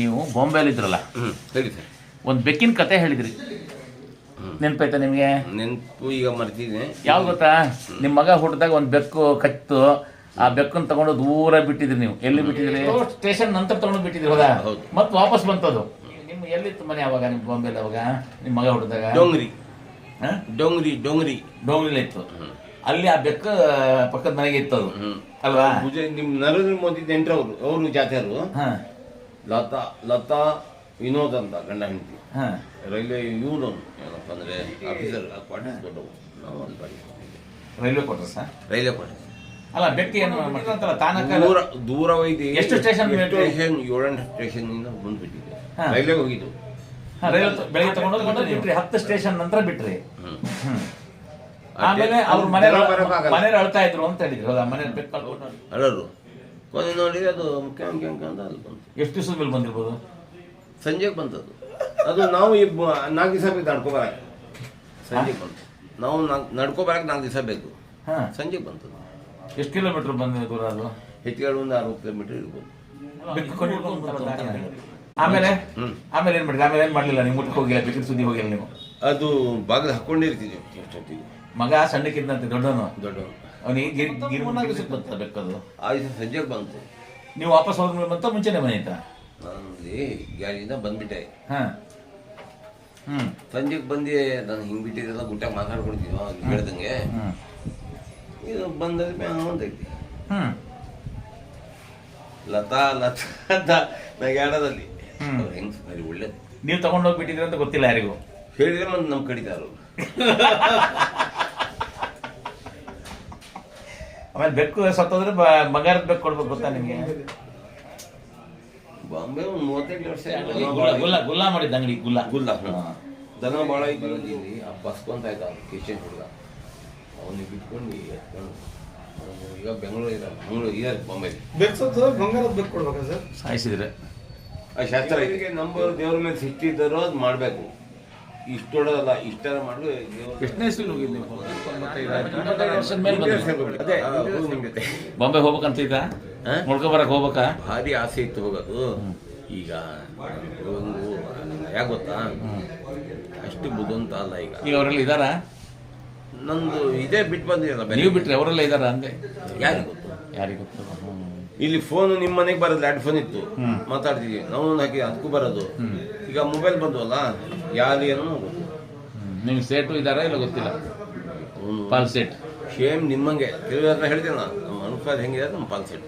ನೀವು ಬಾಂಬೆಯಲ್ಲಿ ಇದ್ರಲ್ಲ, ಹೇಳಿ ಸರ್. ಒಂದು ಬೆಕ್ಕಿನ ಕತೆ ಹೇಳಿದ್ರಿ, ನೆನಪಾಯ್ತಾ ನಿಮಗೆ? ನೆನಪು ಈಗ ಮರ್ತಿದ್ದೆ. ಯಾವ್ದು ಗೊತ್ತಾ? ನಿಮ್ಮ ಮಗ ಹುಟ್ಟಿದಾಗ ಒಂದು ಬೆಕ್ಕು ಕತ್ತು, ಆ ಬೆಕ್ಕನ್ನು ತಗೊಂಡು ದೂರ ಬಿಟ್ಟಿದ್ರಿ. ನೀವು ಎಲ್ಲಿ ಬಿಟ್ಟಿದ್ರಿ? ಸ್ಟೇಷನ್ ನಂತರ ತಗೊಂಡು ಬಿಟ್ಟಿದ್ರಿ. ಹೌದಾ? ಮತ್ತೆ ವಾಪಸ್ ಬಂತದು. ನಿಮ್ಮ ಎಲ್ಲಿತ್ತು ಮನೆ ಅವಾಗ? ನಿಮ್ಮ ಬಾಂಬೆಲಿ ಅವಾಗ ನಿಮ್ಮ ಮಗ ಹುಟ್ಟಿದಾಗ? ಡೋಂಗ್ರಿಲಿ ಇತ್ತು. ಅಲ್ಲಿ ಆ ಬೆಕ್ಕ ಪಕ್ಕದ ಮನೆಗೆ ಇತ್ತು ಅದು, ಅಲ್ವಾ? ನಿಮ್ ನರೇಂದ್ರ ಮೋದಿ ನೆಂಟ್ರವ್ರು, ಅವರು ಜಾತಿಯವರು. ಲತಾ ವಿನೋದ್ ಅಂತ ಗಂಡ ಹೆಂಡತಿ. ರೈಲ್ವೆ ಇವರು ಏನಪ್ಪ ಅಂದ್ರೆ ಆಫೀಸರ್, ಕ್ವಾರ್ಟರ್ಸ್ ದೊಡ್ಡವು. ನಾವು ರೈಲ್ವೆ ಕ್ವಾರ್ಟರ್ಸ್. ಅಲ್ಲ, ಬೆಕ್ಕ ಏನು ಮಾಡ್ತಾರಲ್ಲ ತಾನಕ ದೂರ ಒಯ್ದು. ಎಷ್ಟು ಸ್ಟೇಷನ್? 7-8 ಸ್ಟೇಷನ್ ಇಂದ ಬಂದ್ಬಿಟ್ಟಿದೆ. ರೈಲ್ವೆ ಹೋಗಿದ್ದು. ಬೆಳಿಗ್ಗೆ ತಗೊಂಡು ಬಿಟ್ರಿ, 10 ಸ್ಟೇಷನ್ ನಂತರ ಬಿಟ್ರಿ. ಆಮೇಲೆ ಅವ್ರ ಮನೆ ಅಳ್ತಾ ಇದ್ರು ಅಂತ ಹೇಳಿದ್ರು. ಹೌದಾ? ಮನೆ ಬೆಕ್ಕ ಅಳರು ಕೊನೆ ನೋಡಿ ಅದು ಮುಖ್ಯ ಅಂತ ಅಲ್ಲಿ ಬಂತು. ಎಷ್ಟು ದಿವಸದ ಮೇಲೆ ಬಂದಿರ್ಬೋದು? ಸಂಜೆಗೆ ಬಂತದ್ದು. ಅದು ನಾವು 4 ದಿವಸ ಬೇಕು ನಡ್ಕೋಬರಕ್ಕೆ. ಸಂಜೆಗೆ ಬಂತು. ನಾವು ನಡ್ಕೋಬರಕ್ಕೆ 4 ದಿವಸ ಬೇಕು. ಸಂಜೆಗೆ ಬಂತದ್ದು. ಎಷ್ಟು ಕಿಲೋಮೀಟರ್ ಬಂದ ದೂರ ಅದು? ಹೆಚ್ಚುಗಳು ಒಂದು 60 ಕಿಲೋಮೀಟರ್ ಇರ್ಬೋದು. ಆಮೇಲೆ ಏನ್ ಮಾಡಿದ್ರಿ? ಆಮೇಲೆ ಏನ್ ಮಾಡ್ಲಿಲ್ಲ ನೀವು? ಮುಟ್ಟಕ್ಕೆ ಹೋಗಿಲ್ಲ, ಬೆಕ್ಕಿನ ಸುದ್ದಿ ಹೋಗಿಲ್ಲ ನೀವು? ಅದು ಬಾಗಿಲು ಹಾಕೊಂಡಿರ್ತೀವಿ ಅಷ್ಟೊತ್ತಿಗೆ. ಮಗ ಸಣ್ಣಕ್ಕಿದ್ದಂತೆ ದೊಡ್ಡವನು ಅವನಿಗೆ ಬರ್ತದೆ ಬೆಕ್ಕದು. ಆಯ್ತು, ಸಂಜೆಗೆ ಬಂತು. ನೀವು ವಾಪಸ್ ಹೋದ್ಮೇಲೆ ಬಂತ ಮುಂಚೆನೆ ಮನೆ ಆಯ್ತಾ? ನಾನು ಗಾಡಿಯಿಂದ ಬಂದ್ಬಿಟ್ಟೆ. ಸಂಜೆಗೆ ಬಂದು ನಾನು ಹಿಂಗೆ ಬಿಟ್ಟಿದ್ದೆಲ್ಲ ಗುಟ್ಟ ಮಾತಾಡ್ಕೊಡ್ತೀವಿ ಹೇಳ್ದಂಗೆ. ಇದು ಬಂದದ್ದು ಅಂತೈತಿ. ಲತಾ ಅಂತ ನಗಾಡದಲ್ಲಿ ಹೆಂಗ್ ಸರಿ ಒಳ್ಳೇದು. ನೀವು ತಗೊಂಡೋಗ್ಬಿಟ್ಟಿದ್ರಿ ಅಂತ ಗೊತ್ತಿಲ್ಲ ಯಾರಿಗೂ. ಹೇಳಿದ್ರೆ ಮತ್ತೆ ನಮ್ ಕಡಿತಾರ. ಆಮೇಲೆ ಬೆಕ್ಕು ಸತ್ತೋದ್ರೆ ಬಂಗಾರದ ಬೆಕ್ಕು ಕೊಡ್ಬೇಕು, ಗೊತ್ತಾ ನಿಮ್ಗೆ? ಬಾಂಬೆ ಒಂದು 35 ವರ್ಷ ಗುಲ್ಲ ಮಾಡಿದ್ದ ಅಂಗಡಿ. ಗುಲ್ಲ ದನ ಭಾಳ ಇಲ್ಲಿ ಬಸ್ಕೊಂತ ಇದ್ದ ಕಿಶನ್ ಹುಡುಗ. ಅವನಿಗೆ ಬಿಟ್ಕೊಂಡು ಈಗ ಬೆಂಗಳೂರು ಇದ್ದಾರೆ ಬಾಂಬೆ. ಬಂಗಾರದ ಬೆಕ್ಕು ಕೊಡ್ಬೇಕಾ ಸರ್? ಸಾಯಿಸಿದ್ರೆ ಆ ಶಾಸ್ತ್ರ ಇದಕ್ಕೆ ನಂಬರ್ ದೇವ್ರ ಮೇಲೆ ಸಿಟ್ಟಿದ್ದಾರೋ ಅದು ಮಾಡಬೇಕು. ಇಷ್ಟೊಡೋದಲ್ಲ, ಇಷ್ಟರ ಮಾಡಿ. ಎಷ್ಟನೇ ಇಸ್ವಿಲಿ ಹೋಗಿದ್ದು? ಬಾಂಬೆ ಹೋಗ್ಬೇಕಂತ ಇದ್ದ, ನೋಡ್ಕೊಬರಕ್ ಹೋಗ್ಬೇಕಾ? ಭಾರಿ ಆಸೆ ಇತ್ತು ಹೋಗೋದು. ಈಗ ಯಾಕೆ ಗೊತ್ತಾ, ಅಷ್ಟು ಬುದ್ಧಂತ ಅಲ್ಲ ಈಗ. ಅವರೆಲ್ಲ ಇದಾರ? ನಂದು ಇದೇ ಬಿಟ್ಟು ಬಂದಿರಲ್ಲ. ನೀವು ಬಿಟ್ರೆ ಅವರೆಲ್ಲ ಇದಾರ ಅಂದೆ? ಯಾರಿಗೆ ಗೊತ್ತು. ಇಲ್ಲಿ ಫೋನ್ ನಿಮ್ಮ ಮನೆಗೆ ಬರೋದು, 2 ಫೋನ್ ಇತ್ತು, ಮಾತಾಡ್ತೀವಿ ನಾವು. ಹಾಕಿ ಅದಕ್ಕೂ ಬರೋದು. ಈಗ ಮೊಬೈಲ್ ಬಂದವಲ್ಲ, ಯಾರು ಏನೋ ಗೊತ್ತು. ನಿಮ್ಗೆ ಸೇಟು ಇದಾರ ಇಲ್ಲ ಗೊತ್ತಿಲ್ಲ. ಪಾಲ್ ಸೇಟ್ ಸೇಮ್ ನಿಮ್ಮಂಗೆ ಕೆಲವು ಹತ್ರ ಹೇಳ್ತೇನೆ. ನಮ್ಮ ಅನುಪಾದ ಹೆಂಗಿದೆ ನಮ್ಮ ಪಾಲ್ ಸೇಟ್.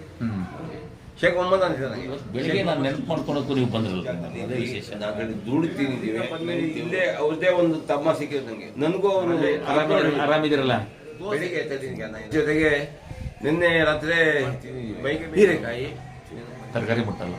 ಶೇಖ್ ಮೊಹಮ್ಮದ್ ಅಂತಿದ್ದಾರೆ. ಬೆಳಿಗ್ಗೆ ನಾನು ನೆನಪು ಮಾಡ್ಕೊಳಕ್ಕೂ ನೀವು ಬಂದ್ರಲ್ಲ. ನಾನು ದುಡ್ತೀನಿ ಇಲ್ಲೇ. ಅವ್ರದ್ದೇ ಒಂದು ತಮ್ಮ ಸಿಕ್ಕಿದ್ರು ನನಗೆ. ನನಗೂ ಅವರು ಆರಾಮಿದಿರಲ್ಲ. ಬೆಳಿಗ್ಗೆ ಜೊತೆಗೆ ನಿನ್ನೆ ರಾತ್ರಿ ಬೈಕ್ ಹೀರೆಕಾಯಿ ತರಕಾರಿ ಮುಟ್ಟಲ್ಲ.